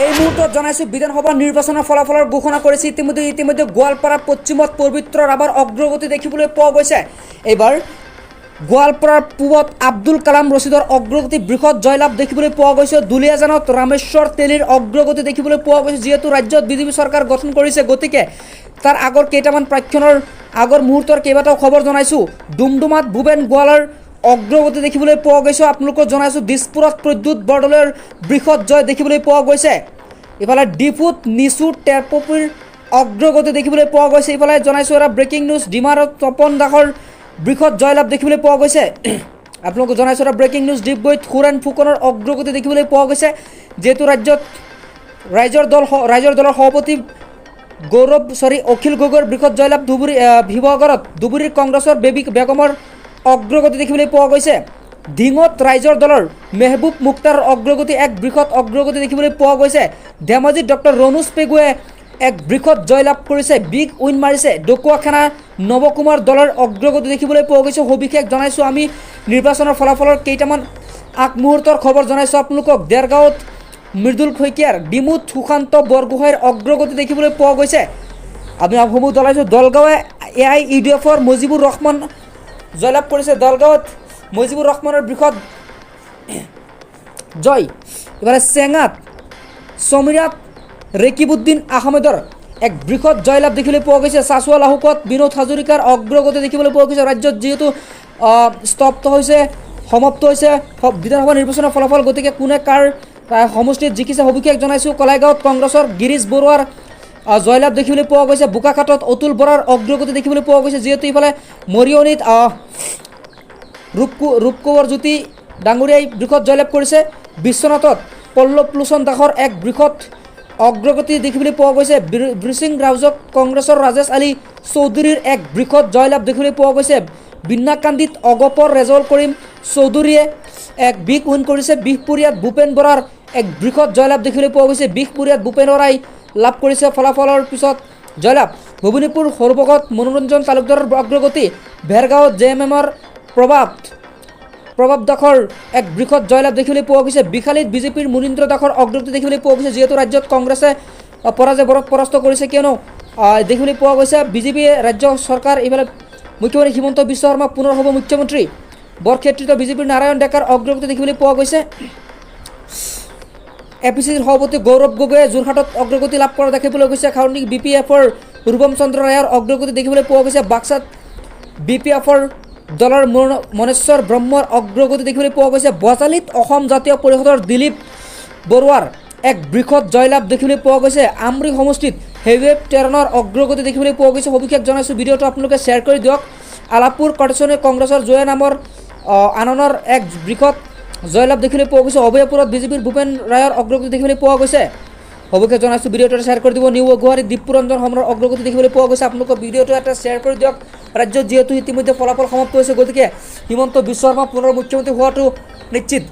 এই মুহূৰ্তত জানাইছো বিধানসভা নিৰ্বাচনৰ ফলাফলৰ ঘোষণা কৰিছে ইতিমধ্যে গোৱালপাৰা পশ্চিমত পবিত্ৰ ৰাভাৰ অগ্ৰগতি দেখিবলৈ পোৱা গৈছে। এইবাৰ গোৱালপাৰাৰ পূবত আব্দুল কালাম ৰচিদৰ অগ্ৰগতি বৃহৎ জয়লাভ দেখিবলৈ পোৱা গৈছে। দুলিয়াজানত ৰামেশ্বৰ তেলীৰ অগ্ৰগতি দেখিবলৈ পোৱা গৈছে। যিহেতু ৰাজ্যত বিজেপি চৰকাৰ গঠন কৰিছে, গতিকে তাৰ আগৰ কেইটামান প্ৰাক্ষণৰ আগৰ মুহূৰ্তৰ কেইবাটাও খবৰ জনাইছো। ডুমডুমাত ভূপেন গোৱালৰ অগ্ৰগতি দেখিবলৈ পোৱা গৈছে। আপোনালোকক জনাইছো দিছপুৰত প্ৰদ্যুৎ বৰদলৈৰ বৃহৎ জয় দেখিবলৈ পোৱা গৈছে। ইফালে ডিফুত নিচু টেৰপপিৰ অগ্ৰগতি দেখিবলৈ পোৱা গৈছে। ইফালে জনাইছো এটা ব্ৰেকিং নিউজ, ডিমাৰত তপন দাসৰ বৃহৎ জয়লাভ দেখিবলৈ পোৱা গৈছে। আপোনালোকক জনাইছো এটা ব্ৰেকিং নিউজ, ডিগবৈত সুৰেণ ফুকনৰ অগ্ৰগতি দেখিবলৈ পোৱা গৈছে। যিহেতু ৰাইজৰ দলৰ সভাপতি অখিল গগৈৰ বৃহৎ জয়লাভ। শিৱসাগৰত ধুবুৰীৰ কংগ্ৰেছৰ বেগমৰ অগ্ৰগতি দেখিবলৈ পোৱা গৈছে। ধিঙত ৰাইজৰ দলৰ মেহবুব মুখতাৰৰ অগ্ৰগতি এক বৃহৎ অগ্ৰগতি দেখিবলৈ পোৱা গৈছে। ধেমাজিত ডক্টৰ ৰণোজ পেগুৱে এক বৃহৎ জয়লাভ কৰিছে, বিগ উইন মাৰিছে। ডকুৱাখানা নৱকুমাৰ দলৰ অগ্ৰগতি দেখিবলৈ পোৱা গৈছে। সবিশেষ জনাইছো আমি নিৰ্বাচনৰ ফলাফলৰ কেইটামান আগমুহূৰ্তৰ খবৰ জনাইছো আপোনালোকক। দেৰগাঁৱত মৃদুল শইকীয়াৰ, ডিমুত সুশান্ত বৰগোহাঁইৰ অগ্ৰগতি দেখিবলৈ পোৱা গৈছে। আমি সমূহ জনাইছো। দলগাঁৱে AIUDFৰ মুজিবুৰ ৰহমান জয়লাভ কৰিছে। দলগাঁৱত মুজিবুৰ ৰহমানৰ বৃহৎ জয়। ইফালে চেঙাত সমীৰাত ৰেকিবুদ্দিন আহমেদৰ এক বৃহৎ জয়লাভ দেখিবলৈ পোৱা গৈছে। চাচুৱা লাহুকত বিনোদ হাজৰিকাৰ অগ্ৰগতি দেখিবলৈ পোৱা গৈছে। ৰাজ্যত যিহেতু সমাপ্ত হৈছে বিধানসভা নিৰ্বাচনৰ ফলাফল, গতিকে কোনে কাৰ সমষ্টিত জিকিছে সবিশেষ জনাইছো। কলাইগাঁৱত কংগ্ৰেছৰ গিৰিশ বৰুৱাৰ জয়লাভ দেখিবলৈ পোৱা গৈছে। বোকাখাটত অতুল বৰাৰ অগ্ৰগতি দেখিবলৈ পোৱা গৈছে। যিহেতু ইফালে মৰিয়নিত ৰূপকোঁৱৰ জ্যোতি ডাঙৰীয়াই বৃহৎ জয়লাভ কৰিছে। বিশ্বনাথত পল্লৱ লোচন দাসৰ এক বৃহৎ অগ্ৰগতি দেখিবলৈ পোৱা গৈছে। বৃচিং ৰাউজক কংগ্ৰেছৰ ৰাজেশ আলী চৌধুৰীৰ এক বৃহৎ জয়লাভ দেখিবলৈ পোৱা গৈছে। বিন্নাকান্দিত অগপৰ ৰেজল কৰিম চৌধুৰীয়ে এক বিগ উইন কৰিছে। বিহপুৰীয়াত ভূপেন বৰাৰ এক বৃহৎ জয়লাভ দেখিবলৈ পোৱা গৈছে। বিহপুৰীয়াত ভূপেন বৰাই লাভ কৰিছে ফলাফলৰ পিছত জয়লাভ। ভুৱনীপুৰ সৰুবগত মনোৰঞ্জন তালুকদাৰৰ অগ্ৰগতি। ভেৰগাঁৱত JMMৰ প্ৰভাৱ দাসৰ এক বৃহৎ জয়লাভ দেখিবলৈ পোৱা গৈছে। বিশালীত বিজেপিৰ মুনীন্দ্ৰ দাসৰ অগ্ৰগতি দেখিবলৈ পোৱা গৈছে। যিহেতু ৰাজ্যত কংগ্ৰেছে পৰাস্ত কৰিছে, কিয়নো দেখিবলৈ পোৱা গৈছে বিজেপিয়ে ৰাজ্য চৰকাৰ। এইফালে মুখ্যমন্ত্ৰী হিমন্ত বিশ্ব শৰ্মা পুনৰ হ'ব মুখ্যমন্ত্ৰী। বৰক্ষেত্ৰীত বিজেপিৰ নাৰায়ণ ডেকাৰ অগ্ৰগতি দেখিবলৈ পোৱা গৈছে। APCৰ সভাপতি গৌৰৱ গগৈয়ে যোৰহাটত অগ্ৰগতি লাভ কৰা দেখিবলৈ গৈছে। খাউনিক BPFৰ ৰূপম চন্দ্ৰ ৰায়ৰ অগ্ৰগতি দেখিবলৈ পোৱা গৈছে। বাক্সাত BPFৰ দলৰ মনেশ্বৰ ব্ৰহ্মৰ অগ্ৰগতি দেখিবলৈ পোৱা গৈছে। বজালীত অসম জাতীয় পৰিষদৰ দিলীপ বৰুৱাৰ এক বৃহৎ জয়লাভ দেখিবলৈ পোৱা গৈছে। আমৰি সমষ্টিত হেভিৱেভ টেৰণৰ অগ্ৰগতি দেখিবলৈ পোৱা গৈছে। সবিশেষ জনাইছোঁ, ভিডিঅ'টো আপোনালোকে শ্বেয়াৰ কৰি দিয়ক। আলাপুৰ কৰ্টেশ্যনে কংগ্ৰেছৰ জয়া নামৰ আনন্দৰ এক বৃহৎ জয়লাভ দেখিবলৈ পোৱা গৈছে। অভয়পুৰত বিজেপিৰ ভূপেন ৰায়ৰ অগ্ৰগতি দেখিবলৈ পোৱা গৈছে। সবিশেষ জনাইছোঁ, ভিডিঅ'টো শ্বেয়াৰ কৰি দিব। নিউ গুৱাহাটীত দীপপুৰঞ্জন সমৰৰ অগ্ৰগতি দেখিবলৈ পোৱা গৈছে। আপোনালোকৰ ভিডিঅ'টো এটা শ্বেয়াৰ কৰি দিয়ক। ৰাজ্যত যিহেতু ইতিমধ্যে ফলাফল সমাপ্ত হৈছে, গতিকে হিমন্ত বিশ্ব শৰ্মা পুনৰ মুখ্যমন্ত্ৰী হোৱাটো নিশ্চিত।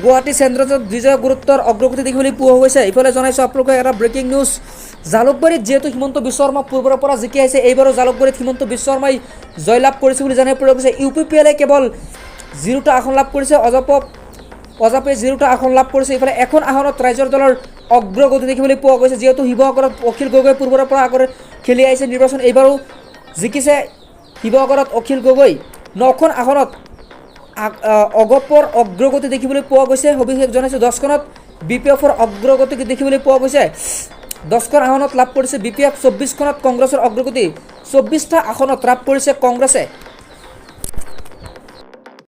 গুৱাহাটী চেণ্ট্ৰেলত বিজয় গুৰুত্বৰ অগ্ৰগতি দেখিবলৈ পোৱা গৈছে। ইফালে জনাইছোঁ আপোনালোকে এটা ব্ৰেকিং নিউজ, জালুকবাৰীত যিহেতু হিমন্ত বিশ্ব শৰ্মা পূৰ্বৰ পৰা জিকি আহিছে, এইবাৰো জালুকবাৰীত হিমন্ত বিশ্ব শৰ্মাই জয়লাভ কৰিছে বুলি জানিব পৰা গৈছে। UPPLে কেৱল 0টা আসন লাভ কৰিছে, অজাপে 0টা আসন লাভ কৰিছে। ইফালে এখন আসনত ৰাইজৰ দলৰ অগ্ৰগতি দেখিবলৈ পোৱা গৈছে। যিহেতু শিৱসাগৰত অখিল গগৈ পূৰ্বৰ পৰা আগৰে খেলি আহিছে নিৰ্বাচন, এইবাৰো জিকিছে শিৱসাগৰত অখিল গগৈ। 9খন আসনত অগপৰ অগ্ৰগতি দেখিবলৈ পোৱা গৈছে। সবিশেষ জনাইছোঁ। 10খনত BPFৰ অগ্ৰগতি দেখিবলৈ পোৱা গৈছে। 10খন আসনত লাভ কৰিছে BPF। 24খনত কংগ্ৰেছৰ অগ্ৰগতি। 24টা আসনত লাভ কৰিছে কংগ্ৰেছে।